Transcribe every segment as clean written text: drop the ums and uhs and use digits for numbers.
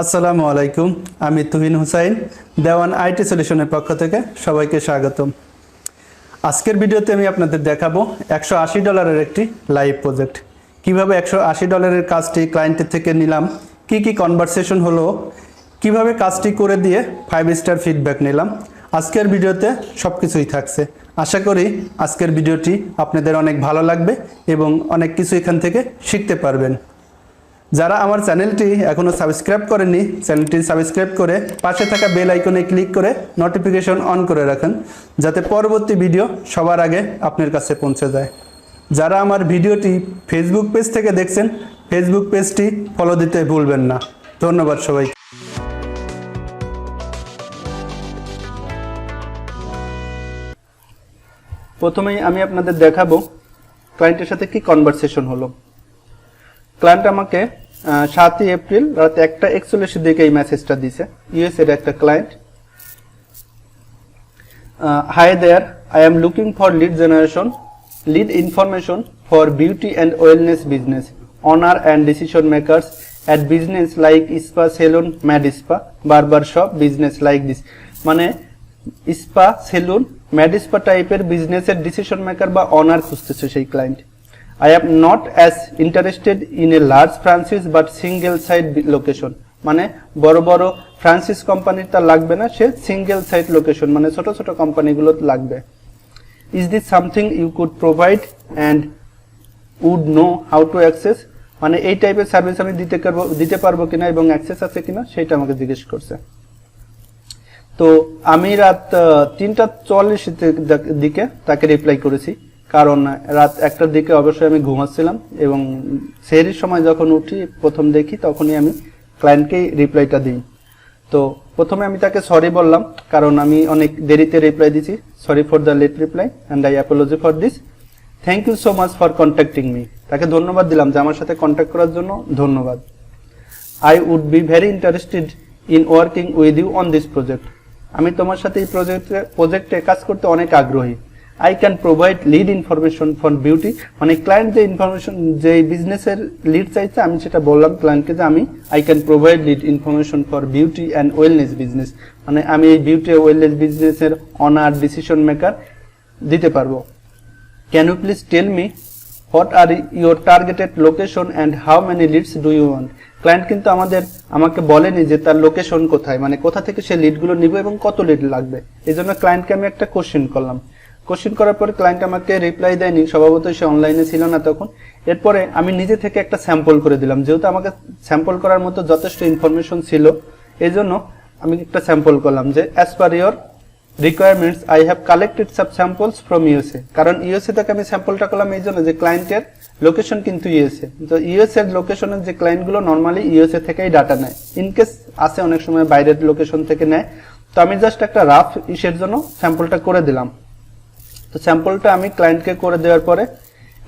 আসসালামু আলাইকুম, আমি তুহিন হুসাইন, দেওয়ান আইটি সলিউশনের পক্ষ থেকে সবাইকে স্বাগতম। আজকের ভিডিওতে আমি আপনাদের দেখাবো $180 একটি লাইভ প্রজেক্ট। কিভাবে $180 কাজটি ক্লায়েন্টের থেকে নিলাম, কি কনভারসেশন হলো, কিভাবে কাজটি করে দিয়ে 5 স্টার ফিডব্যাক নিলাম। আজকের ভিডিওতে সব কিছুই থাকছে। আশা করি আজকের ভিডিওটি আপনাদের অনেক ভালো লাগবে এবং অনেক কিছু এখান থেকে শিখতে পারবেন। যারা আমার চ্যানেলটি এখনও সাবস্ক্রাইব করেননি, চ্যানেলটি সাবস্ক্রাইব করে পাশে থাকা বেল আইকনে ক্লিক করে নোটিফিকেশন অন করে রাখেন, যাতে পরবর্তী ভিডিও সবার আগে আপনার কাছে পৌঁছে যায়। যারা আমার ভিডিওটি ফেসবুক পেজ থেকে দেখছেন, ফেসবুক পেজটি ফলো দিতে ভুলবেন না। ধন্যবাদ সবাই। প্রথমেই আমি আপনাদের দেখাবো ক্লায়েন্টের সাথে কি কনভারসেশন হলো। ক্লায়েন্ট আমাকে 7 এপ্রিল রাত 1:41 দিকে এই মেসেজটা দিছে। ইউএস এর একটা client. Hi there, I am looking for lead information for beauty and wellness business owner and decision makers at business like spa, salon, med spa, barber shop, business like this. মানে spa, salon, med spa টাইপের বিজনেসের decision maker বা owner খুঁজতেছে সেই client. I am not as interested in a large franchise but single site location. মানে বড় বড় Francis company তার লাগবে না, সে সিঙ্গেল সাইট লোকেশন মানে ছোট ছোট কোম্পানিগুলো লাগবে। Is this something you could provide and would know how to access? মানে এই টাইপের সার্ভিস আমি দিতে পারবো কিনা এবং অ্যাক্সেস আছে কিনা সেটা আমাকে জিজ্ঞেস করছে। তো আমি রাত 3:44 দিকে তাকে রিপ্লাই করেছি, কারণ রাত 1টার দিকে অবশ্যই আমি ঘুমাচ্ছিলাম এবং সেহরির সময় যখন উঠি প্রথম দেখি তখনই আমি ক্লায়েন্টকেই রিপ্লাইটা দিই। তো প্রথমে আমি তাকে সরি বললাম, কারণ আমি অনেক দেরিতে রিপ্লাই দিছি। Sorry for the late reply and I apology for this. Thank you so much for contacting me. তাকে ধন্যবাদ দিলাম যে আমার সাথে কন্ট্যাক্ট করার জন্য ধন্যবাদ। I would be very interested in working with you on this project. আমি তোমার সাথে এই প্রজেক্টে কাজ করতে অনেক আগ্রহী। I can provide lead information for beauty, মানে ক্লায়েন্ট যে ইনফরমেশন যে বিজনেসের লিড চাইছে আমি সেটা বললাম ক্লায়েন্টকে যে আমি I can provide lead information for beauty and wellness business, মানে আমি এই বিউটি ও ওয়েলনেস বিজনেসের অনার, ডিসিশন মেকার দিতে পারবো। Can you please tell me what are your targeted location and how many leads do you want? Client কিন্তু আমাকে বলেনি যে তার লোকেশন কোথায়, মানে কোথা থেকে সে লিডগুলো নিবে এবং কত লিড লাগবে। এই জন্য ক্লায়েন্টকে আমি একটা কোশ্চেন করলাম। কোশ্চেন করার পরে ক্লায়েন্ট আমাকে রিপ্লাই দেয়নি, স্বভাবতই সে অনলাইনে ছিল না তখন। এরপরে আমি নিজে থেকে একটা স্যাম্পল করে দিলাম, যেহেতু আমাকে স্যাম্পল করার মতো যথেষ্ট ইনফরমেশন ছিল, এই জন্য আমি একটা স্যাম্পল করলাম যে as per your requirements I have collected sub samples from USA. কারণ ইউএসএ থেকে আমি স্যাম্পলটা করলাম এই জন্য যে ক্লায়েন্টের লোকেশন কিন্তু ইউএসএ। তো ইউএসএ এর লোকেশনের যে ক্লায়েন্টগুলো নর্মালি ইউএসএ থেকেই ডাটা নেয়, ইনকেস আছে অনেক সময় বাইরের লোকেশন থেকে নেয়। তো আমি জাস্ট একটা রাফ ইসের জন্য স্যাম্পলটা করে দিলাম। তো স্যাম্পলটা আমি ক্লায়েন্টকে করে দেওয়ার পরে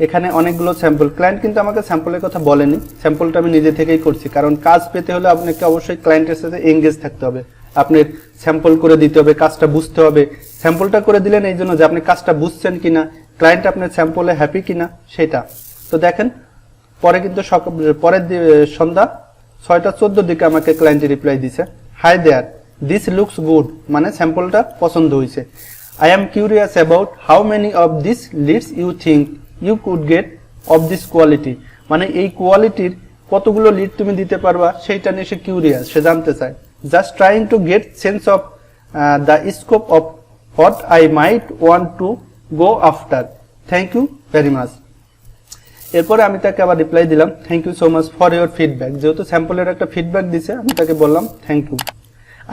এখানে অনেকগুলো স্যাম্পল, ক্লায়েন্ট কিন্তু আমাকে স্যাম্পলের কথা বলেনি, স্যাম্পলটা আমি নিজে থেকেই করছি। কারণ কাজ পেতে হলে আপনাকে অবশ্যই ক্লায়েন্টের সাথে এঙ্গেজ থাকতে হবে, আপনার স্যাম্পল করে দিতে হবে, কাজটা বুঝতে হবে। স্যাম্পলটা করে দিলেন এই জন্য যে আপনি কাজটা বুঝছেন কিনা, ক্লায়েন্ট আপনার স্যাম্পলে হ্যাপি কিনা সেটা। তো দেখেন পরে কিন্তু পরের সন্ধ্যা 6:14 দিকে আমাকে ক্লায়েন্ট রিপ্লাই দিছে, hi there, this looks good, মানে স্যাম্পলটা পছন্দ হয়েছে। I am curious about how many of these leads you think you could get of this quality, মানে এই কোয়ালিটির কতগুলো লিড তুমি দিতে পারবা সেইটা নিয়ে সে কিউরিয়াস, সে জানতে চায়। Just trying to get sense of the scope of what I might want to go after, thank you very much. এরপরে আমি তাকে আবার রিপ্লাই দিলাম, thank you so much for your feedback. যেহেতু স্যাম্পলের একটা ফিডব্যাক দিছে আমি তাকে বললাম thank you.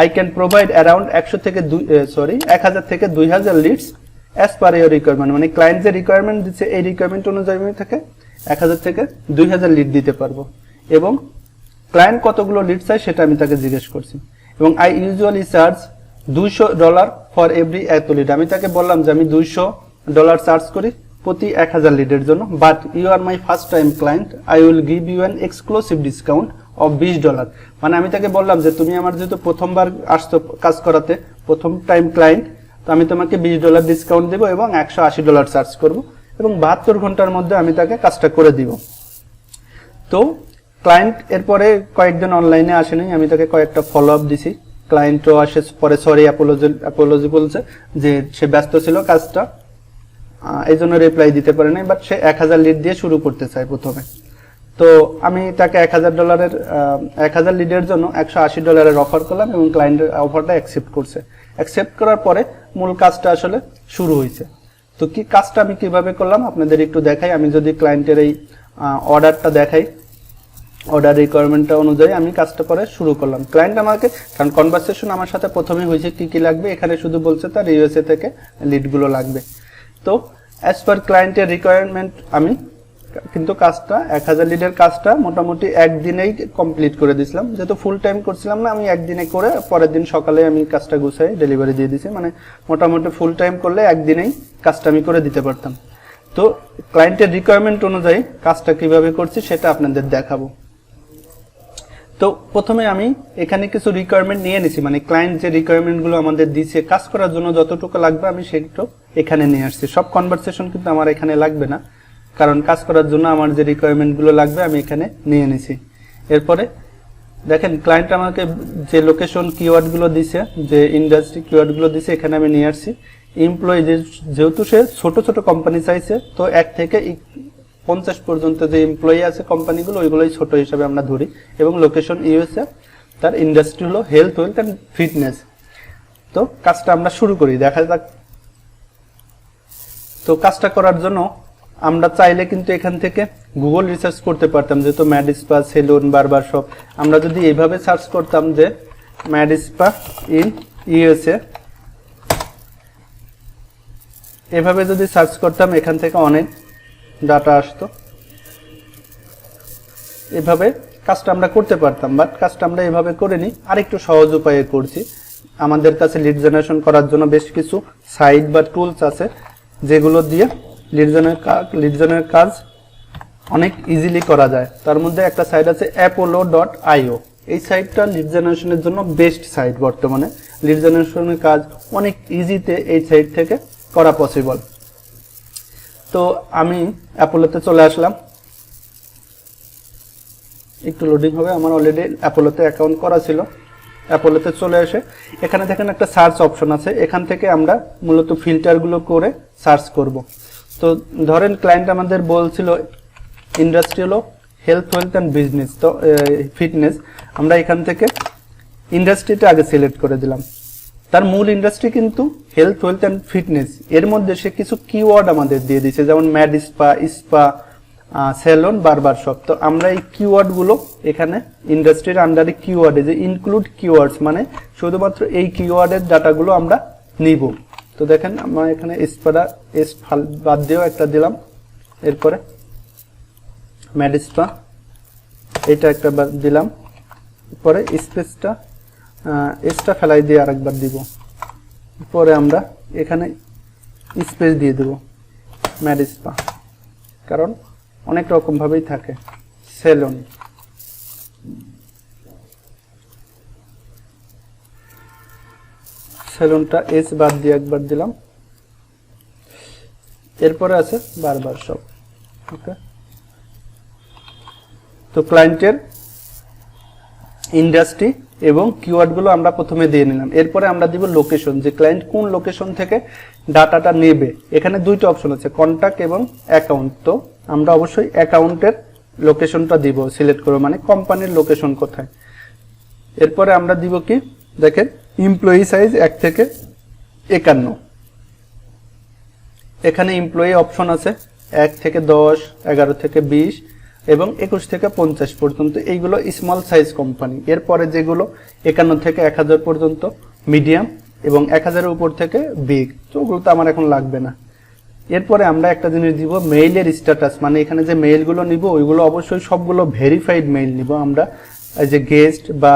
I can provide around 1000 থেকে 2000 leads as per your requirement, মানে ক্লায়েন্ট যে রিকোয়ারমেন্ট দিচ্ছে এই রিকোয়ারমেন্ট অনুযায়ী আমি তাকে 1000 থেকে 2000 লিড দিতে পারবো। এবং ক্লায়েন্ট কতগুলো লিড চাই সেটা আমি তাকে জিজ্ঞেস করছি। এবং I usually charge $200 for every এত লিড। আমি তাকে বললাম যে আমি $200 চার্জ করি প্রতি 1000 লিডের জন্য, but you are my first time client, I will give you an exclusive discount of $20। মানে আমি তাকে বললাম যে তুমি আমার যেহেতু প্রথমবার আসছো কাজ করাতে, প্রথম টাইম ক্লায়েন্ট, তো আমি তোমাকে $20 ডিসকাউন্ট দেবো এবং $180 চার্জ করব এবং 72 ঘন্টার মধ্যে আমি তাকে কাজটা করে দিব। তো ক্লায়েন্ট এরপরে কয়েকদিন অনলাইনে আসেনি, আমি তাকে কয়েকটা ফলো আপ দিছি। ক্লায়েন্টও আসে পরে সরি অ্যাপোলজি বলছে যে সে ব্যস্ত ছিল কাজটা, এই জন্য রিপ্লাই দিতে পারে নাই, বাট সে 1000 লিড দিয়ে শুরু করতে চায় প্রথমে। তো আমি তাকে $1000 লিডের জন্য $180 অফার করলাম এবং ক্লায়েন্টের অফারটা অ্যাকসেপ্ট করছে। অ্যাকসেপ্ট করার পরে মূল কাজটা আসলে শুরু হয়েছে। তো কি কাজটা আমি কিভাবে করলাম আপনাদের একটু দেখাই। আমি যদি ক্লায়েন্টের এই অর্ডারটা দেখাই, অর্ডার রিকোয়ারমেন্টটা অনুযায়ী আমি কাজটা করে শুরু করলাম। ক্লায়েন্ট আমাকে, কারণ কনভারসেশন আমার সাথে প্রথমেই হয়েছে কি কি লাগবে, এখানে শুধু বলছে তার ইউএসএ থেকে লিডগুলো লাগবে। তো অ্যাজ পার ক্লায়েন্টের রিকোয়ারমেন্ট আমি কিন্তু কাজটা 1000 লিডের কাজটা মোটামুটি একদিনেই কমপ্লিট করে দিয়েছিলাম। যেহেতু ফুল টাইম করছিলাম না, আমি একদিনে করে পরের দিন সকালে আমি কাজটা গুছাই ডেলিভারি দিয়ে দিয়েছি। মানে মোটামুটি ফুল টাইম করলে একদিনেই কাজটা আমি করে দিতে পারতাম। তো ক্লায়েন্টের রিকোয়ারমেন্ট অনুযায়ী কাজটা কিভাবে করছি সেটা আপনাদের দেখাবো। তো প্রথমে আমি এখানে কিছু রিকোয়ারমেন্ট নিয়ে নিছি, মানে ক্লায়েন্ট যে রিকোয়ারমেন্টগুলো আমাদের দিয়েছে কাজ করার জন্য যতটুকু লাগবে আমি সেগুলো এখানে নিয়ে আসছি। সব কনভারসেশন কিন্তু আমার এখানে লাগবে না, কারণ কাজ করার জন্য আমার যে রিকোয়ারমেন্টগুলো লাগবে আমি এখানে নিয়ে নিছি। এরপরে দেখেন ক্লায়েন্ট আমাকে যে লোকেশন কিওয়ার্ডগুলো দিছে, যে ইন্ডাস্ট্রি কিওয়ার্ডগুলো দিছে এখানে আমি নিয়ে আসছি। এমপ্লয়ি যেহেতু সে ছোট ছোট কোম্পানি চাইছে, তো 1 থেকে 50 পর্যন্ত যে এমপ্লয়ি আছে কোম্পানিগুলো ওইগুলোই ছোট হিসাবে আমরা ধরি। এবং লোকেশন ইউএসএ, তার ইন্ডাস্ট্রি হলো হেলথ, ওয়েলথ অ্যান্ড ফিটনেস। তো কাজটা আমরা শুরু করি, দেখা যাক। তো কাজটা করার জন্য আমরা চাইলে কিন্তু এখান থেকে গুগল রিসার্চ করতে পারতাম, যেহেতু med spa, salon, barber shop. আমরা যদি এইভাবে সার্চ করতাম যে ম্যাড স্পা ইন ইউএসএ, এভাবে যদি সার্চ করতাম এখান থেকে অনেক ডাটা আসতো। এভাবে কাজটা আমরা করতে পারতাম, বাট কাজটা আমরা এভাবে করিনি, আরেকটু সহজ উপায়ে করছি। আমাদের কাছে লিড জেনারেশন করার জন্য বেশ কিছু সাইট বা টুলস আছে, যেগুলো দিয়ে লিড জেনারেশনের কাজ অনেক ইজিলি করা যায়। তার মধ্যে একটা সাইট আছে apollo.io। এই সাইটটা লিড জেনারেশনের জন্য বেস্ট সাইট বর্তমানে। লিড জেনারেশনের কাজ অনেক ইজিতে এই সাইট থেকে করা পসিবল। তো আমি অ্যাপোলোতে চলে আসলাম, একটু লোডিং হবে। আমার অলরেডি অ্যাপোলোতে অ্যাকাউন্ট করা ছিল। অ্যাপোলোতে চলে এসে এখানে দেখেন একটা সার্চ অপশন আছে, এখান থেকে আমরা মূলত ফিল্টারগুলো করে সার্চ করব। তো ধরেন ক্লায়েন্ট আমাদের বলছিল ইন্ডাস্ট্রি হলো হেলথ, ওয়েলথ অ্যান্ড বিজনেস, তো ফিটনেস। আমরা এখান থেকে ইন্ডাস্ট্রিটা আগে সিলেক্ট করে দিলাম। তার মূল ইন্ডাস্ট্রি কিন্তু হেলথ, ওয়েলথ অ্যান্ড ফিটনেস। এর মধ্যে সে কিছু কিওয়ার্ড আমাদের দিয়ে দিয়েছে, যেমন med spa, salon, barber shop. তো আমরা এই কিওয়ার্ডগুলো এখানে ইন্ডাস্ট্রির আন্ডারে কিওয়ার্ডে যে ইনক্লুড কিওয়ার্ডস, মানে শুধুমাত্র এই কিওয়ার্ডের ডাটাগুলো আমরা নিব। তো দেখেন আমরা এখানে স্পাটা বাদ দিয়েও একটা দিলাম, এরপরে ম্যাড স্পা এটা একটা বাদ দিলাম, পরে স্পেসটা এক্সট্রা ফেলাই দিয়ে আরেকবার দিব। পরে আমরা এখানে স্পেস দিয়ে দেব ম্যাড স্পা, কারণ অনেক রকম ভাবেই থাকে। সেলুন, সেলুনটা এস বাদ দিয়ে একবার দিলাম। এরপরে আছে বারবার শপ। ওকে, তো ক্লায়েন্টের ইন্ডাস্ট্রি এবং কিওয়ার্ডগুলো আমরা প্রথমে দিয়ে নিলাম। এরপরে আমরা দিব লোকেশন, যে ক্লায়েন্ট কোন লোকেশন থেকে ডাটাটা নেবে। এখানে দুইটা অপশন আছে, কন্টাক্ট এবং অ্যাকাউন্ট। তো আমরা অবশ্যই অ্যাকাউন্টের লোকেশনটা দিব, সিলেক্ট করব, মানে কোম্পানির লোকেশন কোথায়। এরপরে আমরা দিব কি, দেখেন এমপ্লয়ি সাইজ 1 থেকে 51। এখানে এমপ্লয়ি অপশন আছে 1 থেকে 10, 11 থেকে 20 এবং 21 থেকে 50 পর্যন্ত। এইগুলো স্মল সাইজ কোম্পানি। এরপরে যেগুলো 51 থেকে 1000 পর্যন্ত মিডিয়াম এবং 1000 এর উপর থেকে বিগ। তো ওগুলো তো আমার এখন লাগবে না। এরপরে আমরা একটা জিনিস দিব, মেইলের স্ট্যাটাস, মানে এখানে যে মেইলগুলো নিব ওইগুলো অবশ্যই সবগুলো ভেরিফাইড মেইল নিব আমরা। যে গেস্ট বা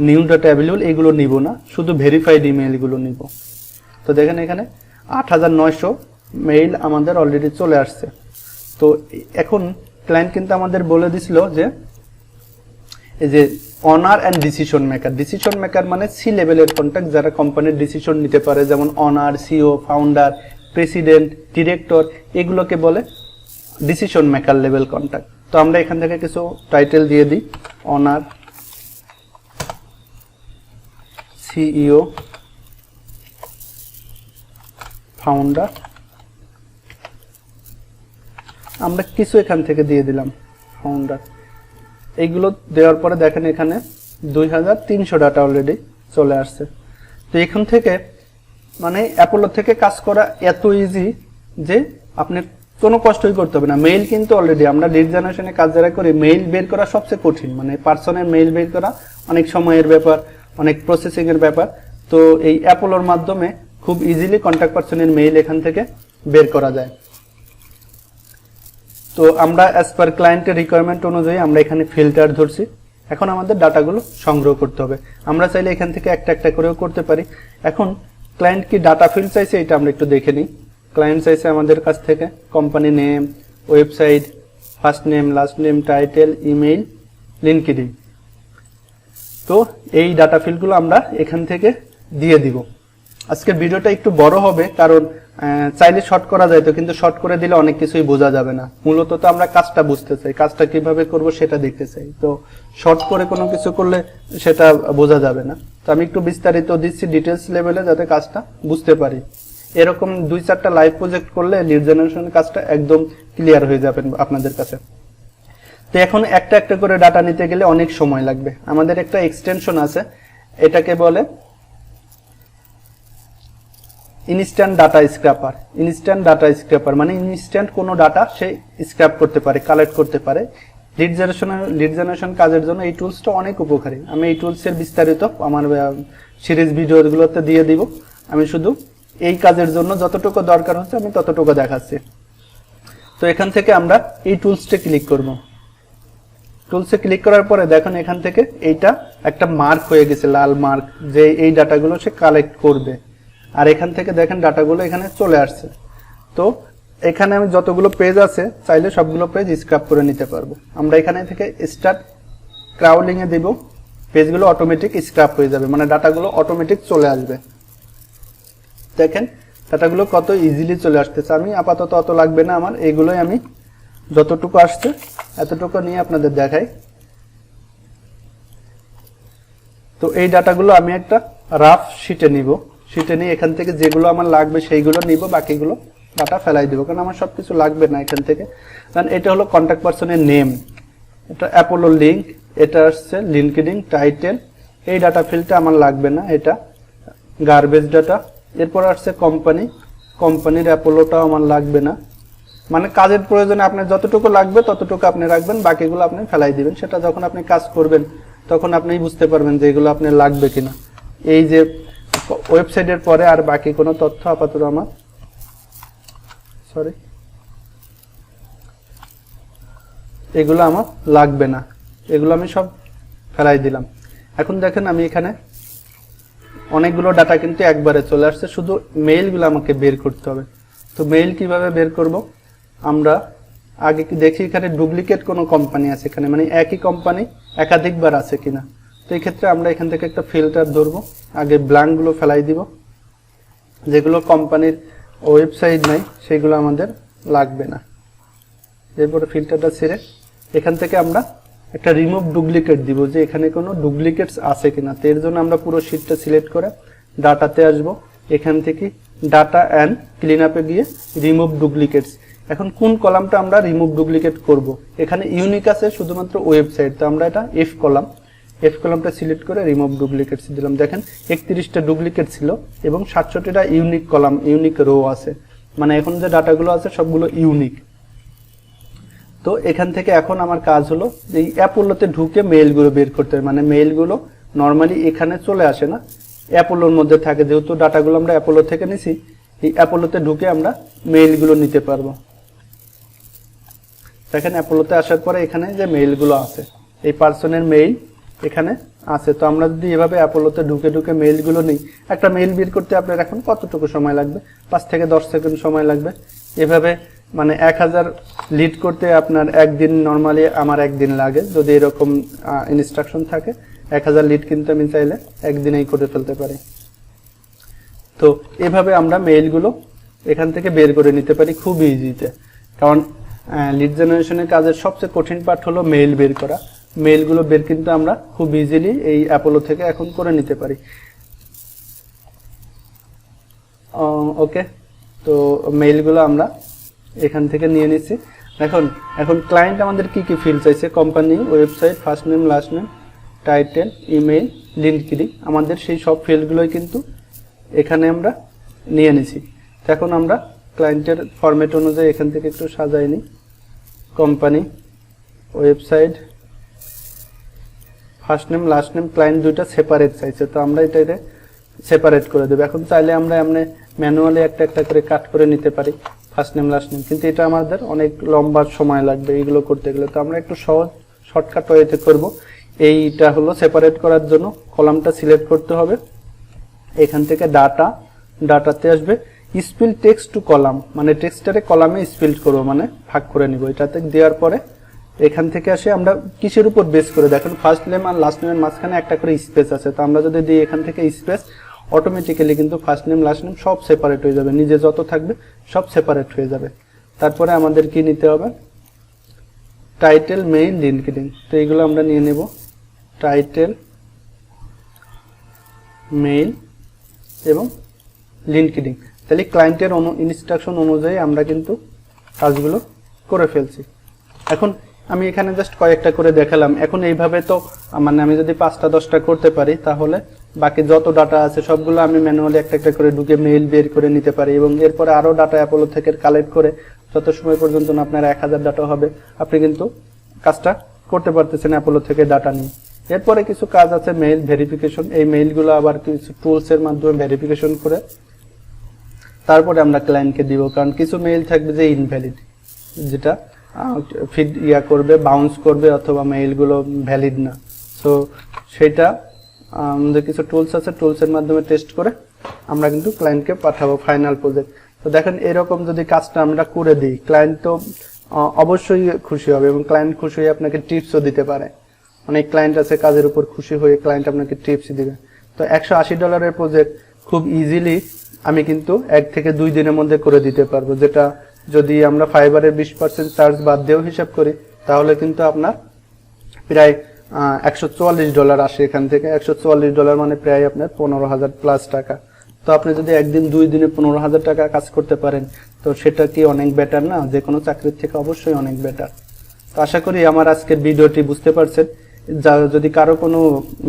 নিউ ডাটা অ্যাভেলেবল এগুলো নিব না, শুধু ভেরিফাইড ইমেইলগুলো নিব। তো দেখেন এখানে 8900 মেইল আমাদের অলরেডি চলে আসছে। তো এখন ক্লায়েন্ট কিন্তু আমাদের বলে দিছিল যে এই যে owner and decision maker. Decision maker মানে সি লেভেলের কন্ট্যাক্ট, যারা কোম্পানির ডিসিশন নিতে পারে, যেমন owner, CEO, founder, president, director, এগুলোকে বলে ডিসিশন মেকার লেভেল কন্ট্যাক্ট। তো তো আমরা এখান থেকে কিছু টাইটেল দিয়ে দিই, অনার, সিইও, ফাউন্ডার, আমরা কিছু এখান থেকে দিয়ে দিলাম ফাউন্ডার। এইগুলো দেওয়ার পরে দেখেন এখানে 2300 ডাটা অলরেডি চলে আসছে। তো এখান থেকে মানে অ্যাপোলো থেকে কাজ করা এত ইজি যে আপনি কোনো কষ্টই করতে হবে না। মেইল কিন্তু অলরেডি আমরা লিড জেনারেশনে কাজ যারা করি, মেইল বের করা সবচেয়ে কঠিন, মানে পার্সনের মেইল বের করা অনেক সময়ের ব্যাপার, অনেক প্রসেসিং এর ব্যাপার। তো এই অ্যাপোলোর মাধ্যমে খুব ইজিলি কন্ট্যাক্ট পার্সনের মেইল এখান থেকে বের করা যায়। তো আমরা অ্যাজ পার ক্লায়েন্টের রিকোয়ারমেন্ট অনুযায়ী আমরা এখানে ফিল্টার ধরছি। এখন আমাদের ডাটাগুলো সংগ্রহ করতে হবে। আমরা চাইলে এখান থেকে একটা একটা করেও করতে পারি। এখন ক্লায়েন্ট কি ডাটা ফিল্ড চাইছে এটা আমরা একটু দেখে নিই। ক্লায়েন্ট চাইছে আমাদের কাছ থেকে company name, website, first name, last name, title, email, LinkedIn. তো এই ডাটা ফিল্ডগুলো আমরা এখান থেকে দিয়ে দিব। আজকের ভিডিওটা একটু বড় হবে কারণ চাইলে শর্ট করা যায়, তো কিন্তু শর্ট করে দিলে অনেক কিছুই বোঝা যাবে না। মূলত তো আমরা কাজটা বুঝতে চাই, কাজটা কিভাবে করব সেটা দেখতে চাই। তো শর্ট করে কোনো কিছু করলে সেটা বোঝা যাবে না। তো আমি একটু বিস্তারিত দিচ্ছি ডিটেলস লেভেলে যাতে কাজটা বুঝতে পারি। এরকম 2-4টা লাইভ প্রজেক্ট করলে লিড জেনারেশনের কাজটা একদম ক্লিয়ার হয়ে যাবে আপনাদের কাছে। তো এখন একটা একটা করে ডাটা নিতে গেলে অনেক সময় লাগবে। আমাদের একটা এক্সটেনশন আছে, এটাকে বলে instant data scraper. Instant data scraper মানে ইনস্ট্যান্ট কোনো ডাটা সে স্ক্র্যাপ করতে পারে, কালেক্ট করতে পারে। লিড জেনারেশন কাজের জন্য এই টুলসটা অনেক উপকারী। আমি এই টুলসের বিস্তারিত আমার সিরিজ ভিডিওগুলোতে দিয়ে দিব। আমি শুধু এই কাজের জন্য যতটুকু দরকার হচ্ছে আমি ততটুকু দেখাচ্ছি। তো এখান থেকে আমরা এই টুলসটা ক্লিক করব। টুলসে ক্লিক করার পরে দেখুন এখান থেকে এইটা একটা মার্ক হয়ে গেছে, লাল মার্ক, যে এই ডাটাগুলো সে কালেক্ট করবে। আর এখান থেকে দেখেন ডাটাগুলো এখানে চলে আসছে। তো এখানে আমি যতগুলো পেজ আছে চাইলে সবগুলো পেজ স্ক্র্যাপ করে নিতে পারবো। আমরা এখানে থেকে স্টার্ট ক্রাউলিং এ দিব, পেজগুলো অটোমেটিক স্ক্র্যাপ হয়ে যাবে, মানে ডাটাগুলো অটোমেটিক চলে আসবে। দেখেন ডাটাগুলো কত ইজিলি চলে আসতেছে। আমি আপাতত অত লাগবে না আমার, এইগুলোই আমি যতটুকু আসছে এতটুকু নিয়ে আপনাদের দেখাই। তো এই ডাটাগুলো আমি একটা রাফ শিটে নিব, শিটে নিয়ে এখান থেকে যেগুলো আমার লাগবে সেইগুলো নিব, বাকিগুলো ডাটা ফেলাই দিব কারণ আমার সবকিছু লাগবে না এখান থেকে। কারণ এটা হলো কন্ট্যাক্ট পার্সনের নেম, এটা অ্যাপোলো লিঙ্ক, এটা আসছে লিঙ্কডিন, টাইটেল। এই ডাটা ফিল্ডটা আমার লাগবে না, এটা গার্বেজ ডাটা। এরপর আসছে কোম্পানি, কোম্পানির অ্যাপোলোটাও আমার লাগবে না। মানে কাজের প্রয়োজনে আপনার যতটুকু লাগবে ততটুকু আপনি রাখবেন, বাকিগুলো আপনি ফেলাই দিবেন। সেটা যখন আপনি কাজ করবেন তখন আপনি বুঝতে পারবেন যে এগুলো আপনার লাগবে কিনা। এই যে ওয়েবসাইটের পরে আর বাকি কোনো তথ্য আপাতত আমার এগুলো আমার লাগবে না, এগুলো আমি সব ফেলাই দিলাম। এখন দেখেন আমি এখানে অনেকগুলো ডাটা কিন্তু একবারে চলে আসছে, শুধু মেইলগুলো আমাকে বের করতে হবে। তো মেইল কিভাবে বের করব, আমরা আগে কি দেখি এখানে ডুপ্লিকেট কোনো কোম্পানি আছে এখানে, মানে একই কোম্পানি একাধিকবার আছে কিনা। তো এই ক্ষেত্রে আমরা এখান থেকে একটা ফিল্টার ধরবো, আগে ব্ল্যাঙ্কগুলো ফেলাই দিব, যেগুলো কোম্পানির ওয়েবসাইট নাই সেগুলো আমাদের লাগবে না। এরপরে ফিল্টারটা ছেড়ে এখান থেকে আমরা একটা রিমুভ ডুপ্লিকেট দিব, যে এখানে কোনো ডুপ্লিকেটস আছে কিনা। তো এর জন্য আমরা পুরো শীটটা সিলেক্ট করে ডাটাতে আসব, এখান থেকে ডাটা অ্যান্ড ক্লিন আপে গিয়ে রিমুভ ডুপ্লিকেটস। এখন কোন কলামটা আমরা রিমুভ ডুপ্লিকেট করব, এখানে ইউনিক আছে শুধুমাত্র ওয়েবসাইট, তো আমরা এটা এফ কলামটা সিলেক্ট করে রিমুভ ডুপ্লিকেটস দিলাম। দেখেন 31টা ডুপ্লিকেট ছিল এবং 67টা ইউনিক কলাম, ইউনিক রো আছে, মানে এখন যে ডাটাগুলো আছে সবগুলো ইউনিক। তো এখান থেকে এখন আমার কাজ হলো এই অ্যাপোলোতে ঢুকে মেইলগুলো বের করতে হবে। মানে মেইলগুলো নর্মালি এখানে চলে আসে না, অ্যাপোলোর মধ্যে থাকে, যেহেতু ডাটাগুলো আমরা অ্যাপোলো থেকে নিছি, এই অ্যাপোলোতে ঢুকে আমরা মেইলগুলো নিতে পারবো। দেখেন অ্যাপোলোতে আসার পরে এখানে যে মেইলগুলো আছে, এই পার্সনের মেইল এখানে আছে। তো আমরা যদি এভাবে অ্যাপোলোতে ঢুকে ঢুকে মেইলগুলো নিই, একটা মেইল বের করতে আপনার এখন কতটুকু সময় লাগবে, 5 থেকে 10 সেকেন্ড সময় লাগবে। এভাবে মানে 1000 লিড করতে আপনার একদিন, নর্মালি আমার একদিন লাগে যদি এরকম ইনস্ট্রাকশন থাকে। 1000 লিড কিন্তু আমি চাইলে একদিনেই করে ফেলতে পারি। তো এভাবে আমরা মেইলগুলো এখান থেকে বের করে নিতে পারি খুব ইজিতে, কারণ লিড জেনারেশনের কাজের সবচেয়ে কঠিন পার্ট হলো মেইল বের করা। মেইলগুলো বের কিন্তু আমরা খুব ইজিলি এই অ্যাপোলো থেকে এখন করে নিতে পারি। ওকে, তো মেইলগুলো আমরা এখান থেকে নিয়ে নিচ্ছি। এখন ক্লায়েন্ট আমাদের কি কি ফিল্ড চাইছে, company, website, first name, last name, title, email, LinkedIn, আমাদের সেই সব ফিল্ডগুলোই কিন্তু এখানে আমরা নিয়ে নিছি। এখন আমরা ক্লায়েন্টের ফরম্যাট অনুযায়ী এখান থেকে একটু সাজাই নিই। Company, website, first name, last name, client দুইটা সেপারেট চাইছে, তো আমরা এটা সেপারেট করে দেবো। এখন চাইলে আমরা এমনি ম্যানুয়ালি একটা একটা করে কাট করে নিতে পারি ফার্স্ট নেম, লাস্ট নেম, কিন্তু এটা আমাদের অনেক লম্বা সময় লাগবে এইগুলো করতে গেলে। তো আমরা একটু সহজ শর্টকাট ওয়েতে করব। এইটা হলো সেপারেট করার জন্য কলামটা সিলেক্ট করতে হবে। এখান থেকে ডাটাতে আসবে স্পিল টেক্সট টু কলাম, মানে টেক্সটারে কলামে স্পিল করবো, মানে ভাগ করে নিব। এটাতে দেওয়ার পরে এখান থেকে আসে আমরা কিসের উপর বেস করে, দেখেন ফার্স্ট নেম আর লাস্ট নেমের মাঝখানে একটা করে স্পেস আছে, তো আমরা যদি দিই এখান থেকে স্পেস, অটোমেটিক্যালি কিন্তু ফার্স্ট নেম, লাস্ট নেম সব সেপারেট হয়ে যাবে, নিজে যত থাকবে সব সেপারেট হয়ে যাবে। তারপরে আমাদের কি নিতে হবে, টাইটেল, মেইল, লিঙ্কডইন, তো এইগুলো আমরা নিয়ে নেব। টাইটেল, মেইল এবং লিঙ্কডইন, তাহলে ক্লায়েন্টের ইনস্ট্রাকশন অনুযায়ী আমরা কিন্তু কাজগুলো করে ফেলছি। এখন আমি এখানে জাস্ট কয়েকটা করে দেখালাম। এখন এইভাবে তো মানে আমি যদি 5টা 10টা করতে পারি, তাহলে বাকি যত ডাটা আছে সবগুলো আমি ম্যানুয়ালি একটা একটা করে ঢুকে মেইল বের করে নিতে পারি, এবং এরপরে আরও ডাটা অ্যাপোলো থেকে কালেক্ট করে যত সময় পর্যন্ত না আপনার 1000 ডাটা হবে, আপনি কিন্তু কাজটা করতে পারতেছেন অ্যাপোলো থেকে ডাটা নিয়ে। এরপরে কিছু কাজ আছে মেইল ভেরিফিকেশন, এই মেইলগুলো আবার কিছু টুলসের মাধ্যমে ভেরিফিকেশন করে তারপরে আমরা ক্লায়েন্টকে দিব, কারণ কিছু মেইল থাকবে যে ইনভ্যালিড, যেটা ফিড করবে, বাউন্স করবে, অথবা মেইলগুলো ভ্যালিড না। সো সেটা আমাদের কিছু টুলস আছে, টুলসের মাধ্যমে টেস্ট করে আমরা কিন্তু ক্লায়েন্টকে পাঠাবো ফাইনাল প্রজেক্ট। তো দেখেন এরকম যদি কাজটা আমরা করে দিই, ক্লায়েন্ট তো অবশ্যই খুশি হবে, এবং ক্লায়েন্ট খুশি হয়ে আপনাকে টিপসও দিতে পারে। অনেক ক্লায়েন্ট আছে কাজের উপর খুশি হয়ে ক্লায়েন্ট আপনাকে টিপস দিবে। তো $180 প্রজেক্ট খুব ইজিলি আমি কিন্তু 1 থেকে 2 দিনের মধ্যে করে দিতে পারবো, যেটা যদি আমরা ফাইবারের 20% চার্জ বাদ দিয়েও হিসাব করি, তাহলে কিন্তু আপনার প্রায় $144 আসে এখান থেকে। $144 মানে প্রায় আপনার 15,000 প্লাস টাকা। তো আপনি যদি একদিন 2 দিনে 15,000 টাকা কাজ করতে পারেন, তো সেটা কি অনেক বেটার না? যে কোনো চাকরির থেকে অবশ্যই অনেক বেটার। তো আশা করি আমার আজকের ভিডিওটি বুঝতে পারছেন। যদি কারো কোনো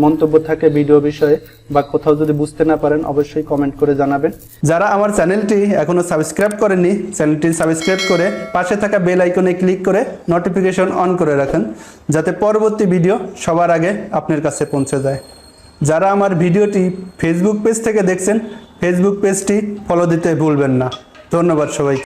মন্তব্য থাকে ভিডিও বিষয়ে বা কোথাও যদি বুঝতে না পারেন, অবশ্যই কমেন্ট করে জানাবেন। যারা আমার চ্যানেলটি এখনো সাবস্ক্রাইব করেননি, চ্যানেলটি সাবস্ক্রাইব করে পাশে থাকা বেল আইকনে ক্লিক করে নোটিফিকেশন অন করে রাখেন, যাতে পরবর্তী ভিডিও সবার আগে আপনার কাছে পৌঁছে যায়। যারা আমার ভিডিওটি ফেসবুক পেজ থেকে দেখছেন, ফেসবুক পেজটি ফলো দিতে ভুলবেন না। ধন্যবাদ সবাইকে।